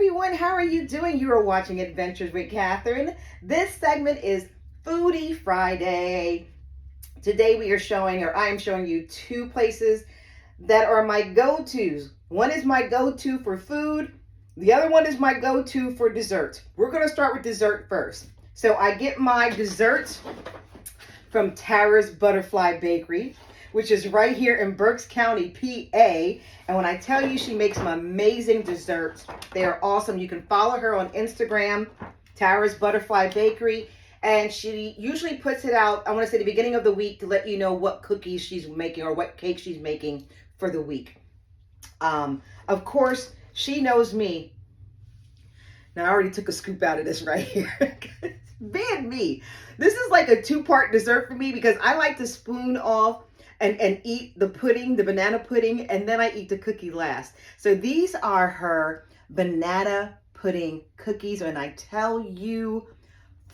everyone, how are you doing? You are watching Adventures with Catherine. This segment is Foodie Friday. Today we are showing, or I am showing you two places that are my go-tos. One is my go-to for food. The other one is my go-to for dessert. We're going to start with dessert first. So I get my desserts from Tara's Butterfly Bakery, which is right here in Berks County, PA. And when I tell you she makes some amazing desserts, they are awesome. You can follow her on Instagram, Tara's Butterfly Bakery. And she usually puts it out, I want to say the beginning of the week, to let you know what cookies she's making or what cake she's making for the week. Of course, she knows me. Now, I already took a scoop out of this right here. Being me. This is like a two-part dessert for me because I like to spoon off and eat the pudding, the banana pudding, and then I eat the cookie last. So these are her banana pudding cookies, and I tell you,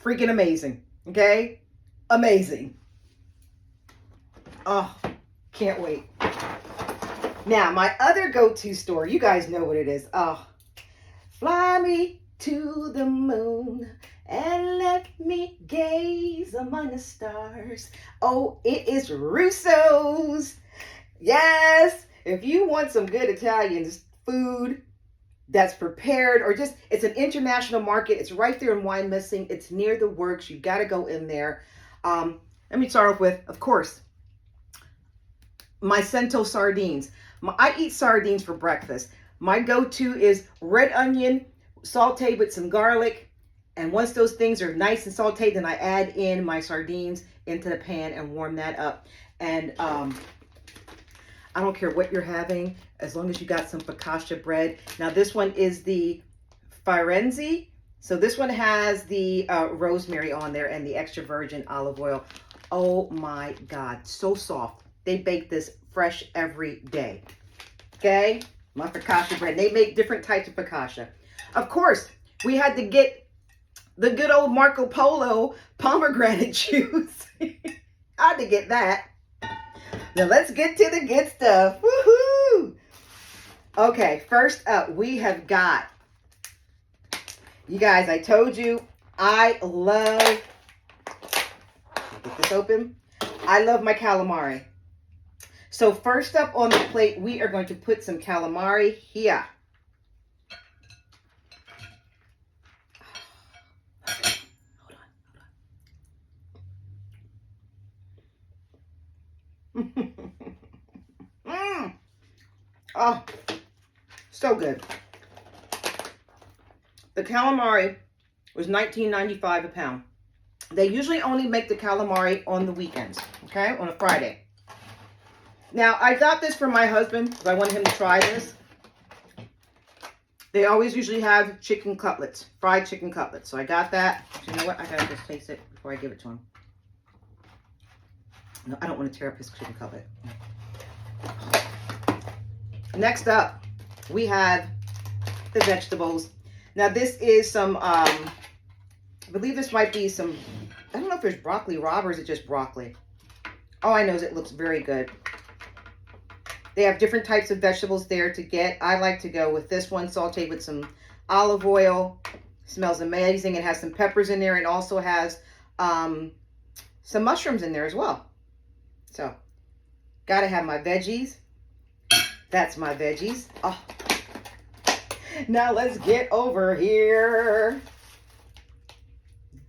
freaking amazing, okay? Amazing. Oh, can't wait. Now, my other go-to store, you guys know what it is. Oh, fly me to the moon and let me gaze among the stars. Oh, it is Russo's. Yes, if you want some good Italian food that's prepared, or just, it's an international market. It's right there in Wine Missing. It's near the works. You got to go in there. Let me start off with, of course, my Cento sardines. I eat sardines for breakfast. My go-to is red onion, sauteed with some garlic. And once those things are nice and sauteed, then I add in my sardines into the pan and warm that up. And I don't care what you're having, as long as you got some focaccia bread. Now this one is the Firenze. So this one has the rosemary on there and the extra virgin olive oil. Oh my God, so soft. They bake this fresh every day. Okay, my focaccia bread. They make different types of focaccia. Of course, we had to get the good old Marco Polo pomegranate juice. I had to get that. Now let's get to the good stuff. Woohoo! Okay, first up, we have got, you guys, I told you, I love, get this open. I love my calamari. So first up on the plate, we are going to put some calamari here. Oh, so good. The calamari was $19.95 a pound. They usually only make the calamari on the weekends, okay, on a Friday. Now, I got this for my husband because I wanted him to try this. They always usually have chicken cutlets, fried chicken cutlets. So I got that. So you know what? I gotta just taste it before I give it to him. No, I don't want to tear up his chicken cutlet. Next up, we have the vegetables. Now this is some, I believe this might be some, I don't know if there's broccoli rabe or is it just broccoli. All I know is it looks very good. They have different types of vegetables there to get. I like to go with this one, sauteed with some olive oil. Smells amazing. It has some peppers in there and also has some mushrooms in there as well. So, gotta have my veggies. That's my veggies. Oh. Now let's get over here.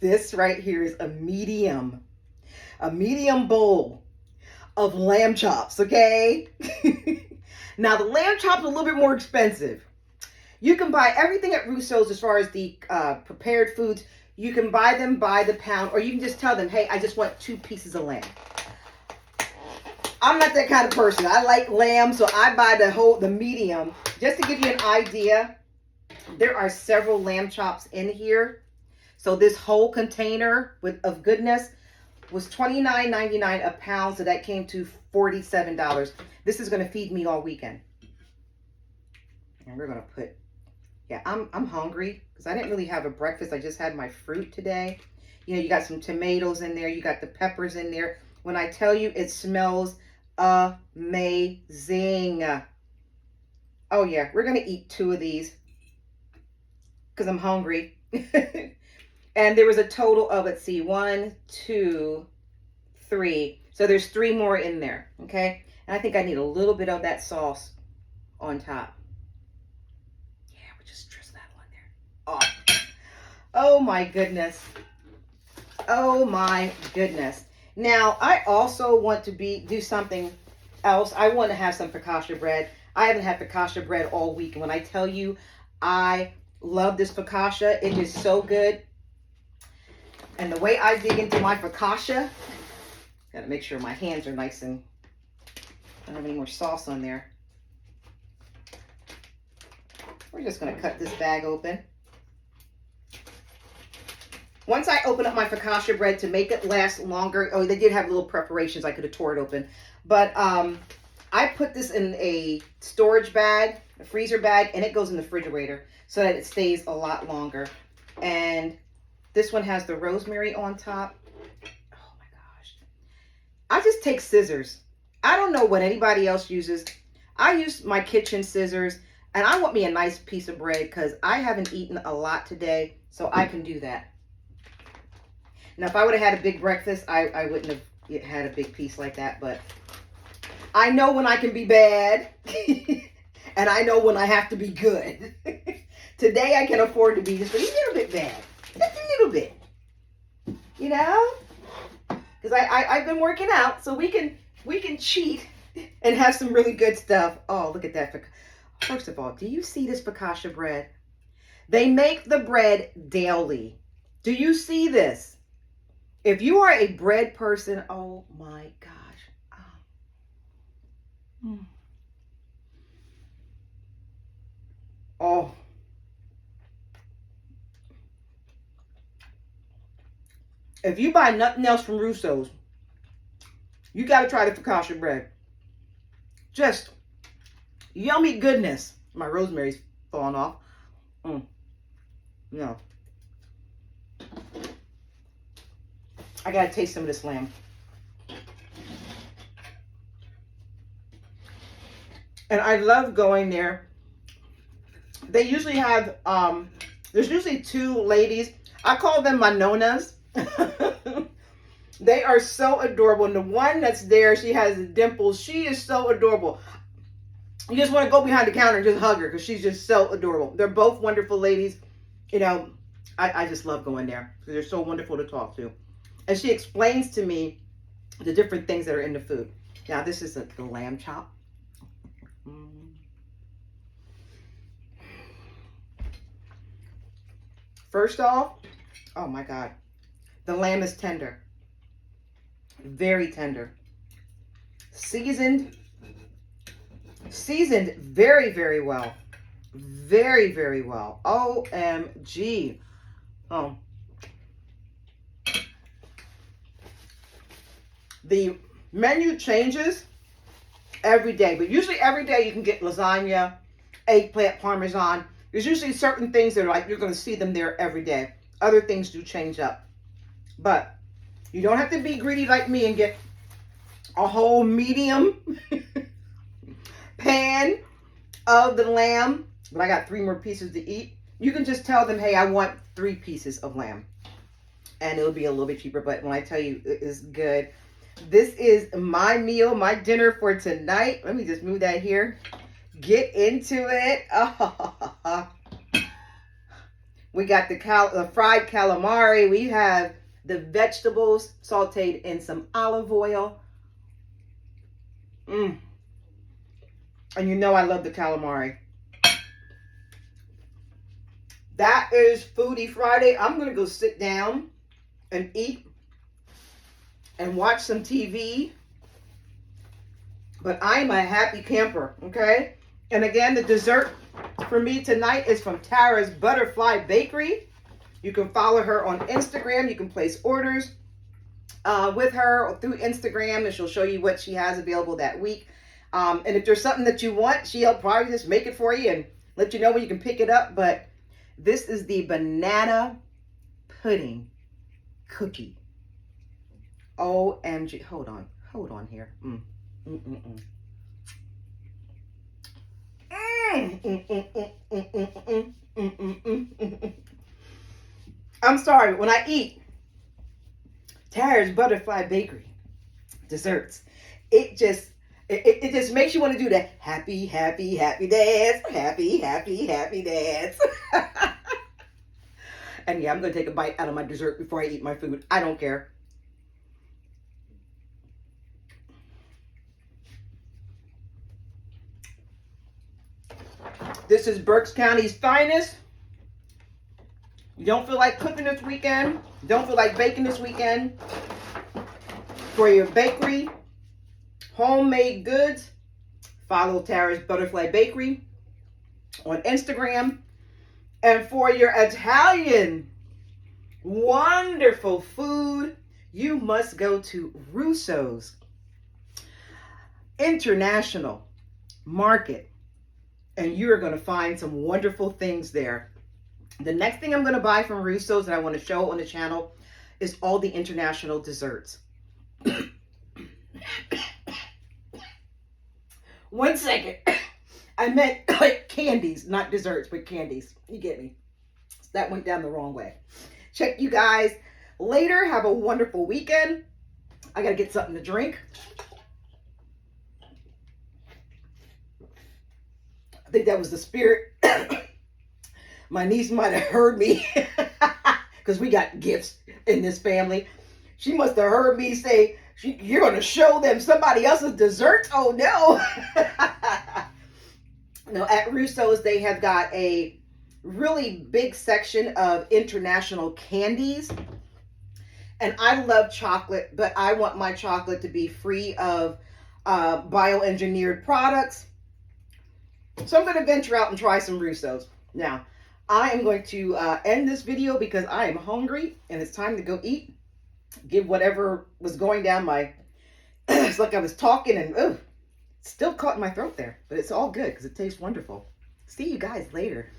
This right here is a medium bowl of lamb chops, okay? Now the lamb chops are a little bit more expensive. You can buy everything at Russo's as far as the prepared foods. You can buy them by the pound, or you can just tell them, hey, I just want 2 pieces of lamb. I'm not that kind of person. I like lamb, so I buy the medium. Just to give you an idea, there are several lamb chops in here. So this whole container of goodness was $29.99 a pound, so that came to $47. This is going to feed me all weekend. And we're going to put, yeah, I'm hungry because I didn't really have a breakfast. I just had my fruit today. You know, you got some tomatoes in there. You got the peppers in there. When I tell you, it smells amazing. Oh yeah, we're going to eat 2 of these. because I'm hungry. And there was a total of, let's see, 1, 2, 3. So there's 3 more in there, okay? And I think I need a little bit of that sauce on top. Yeah, we'll just drizzle that on there. Oh my goodness. Oh my goodness. Now, I also want to do something else. I want to have some focaccia bread. I haven't had focaccia bread all week. And when I tell you, I love this focaccia. It is so good. And the way I dig into my focaccia, gotta make sure my hands are nice and I don't have any more sauce on there. We're just gonna cut this bag open. Once I open up my focaccia bread to make it last longer, oh, they did have little preparations. I could have tore it open. But I put this in a storage bag, a freezer bag, and it goes in the refrigerator so that it stays a lot longer. And this one has the rosemary on top. Oh my gosh. I just take scissors. I don't know what anybody else uses. I use my kitchen scissors, and I want me a nice piece of bread because I haven't eaten a lot today, so I can do that. Now, if I would have had a big breakfast, I wouldn't have had a big piece like that, but I know when I can be bad, and I know when I have to be good. Today, I can afford to be just a little bit bad. Just a little bit. You know? Because I've been working out, so we can cheat and have some really good stuff. Oh, look at that. First of all, do you see this focaccia bread? They make the bread daily. Do you see this? If you are a bread person, oh my gosh. Oh. If you buy nothing else from Russo's, you got to try the focaccia bread. Just yummy goodness. My rosemary's falling off. No. I got to taste some of this lamb. And I love going there. They usually have, there's usually 2 ladies. I call them my nonas. They are so adorable. And the one that's there, she has the dimples. She is so adorable. You just want to go behind the counter and just hug her because she's just so adorable. They're both wonderful ladies. You know, I just love going there because they're so wonderful to talk to. And she explains to me the different things that are in the food. Now, this is the lamb chop. First off, oh my God, the lamb is tender. Very tender. Seasoned very, very well. Very, very well. OMG. Oh. The menu changes every day, but usually every day you can get lasagna, eggplant parmesan. There's usually certain things that are like, you're going to see them there every day. Other things do change up. But you don't have to be greedy like me and get a whole medium pan of the lamb. But I got 3 more pieces to eat. You can just tell them, hey, I want 3 pieces of lamb. And it'll be a little bit cheaper. But when I tell you it is good. This is my meal, my dinner for tonight. Let me just move that here. Get into it. Oh. We got the fried calamari. We have the vegetables sauteed in some olive oil. And you know I love the calamari. That is Foodie Friday. I'm going to go sit down and eat and watch some TV. But I'm a happy camper, okay? And again, the dessert for me tonight is from Tara's Butterfly Bakery. You can follow her on Instagram. You can place orders with her through Instagram, and she'll show you what she has available that week. And if there's something that you want, she'll probably just make it for you and let you know when you can pick it up. But this is the banana pudding cookie. OMG. Hold on here. I'm sorry, when I eat Tara's Butterfly Bakery desserts, it just makes you want to do the happy, happy, happy dance. Happy, happy, happy dance. And yeah, I'm going to take a bite out of my dessert before I eat my food. I don't care. This is Berks County's finest. You don't feel like cooking this weekend, don't feel like baking this weekend, for your bakery, homemade goods, follow Tara's Butterfly Bakery on Instagram. And for your Italian wonderful food, you must go to Russo's International Market, and you're going to find some wonderful things there. The next thing I'm going to buy from Russo's that I want to show on the channel is all the international desserts. 1 second. I meant like candies, not desserts, but candies. You get me? That went down the wrong way. Check you guys later. Have a wonderful weekend. I got to get something to drink. I think that was the spirit. My niece might have heard me because we got gifts in this family. She must have heard me say, you're going to show them somebody else's dessert? Oh, no. No, at Russo's, they have got a really big section of international candies. And I love chocolate, but I want my chocolate to be free of bioengineered products. So I'm going to venture out and try some Russo's. Now, I am going to end this video because I am hungry and it's time to go eat. Give whatever was going down my... It's like I was talking and still caught in my throat there. But it's all good because it tastes wonderful. See you guys later.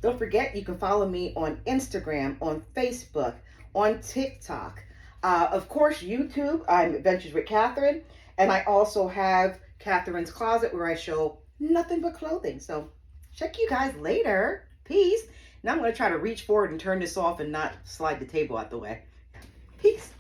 Don't forget, you can follow me on Instagram, on Facebook, on TikTok. Of course, YouTube. I'm Adventures with Catherine. And I also have Catherine's Closet where I show nothing but clothing. So check you guys later. Peace. Now I'm going to try to reach forward and turn this off and not slide the table out the way. Peace.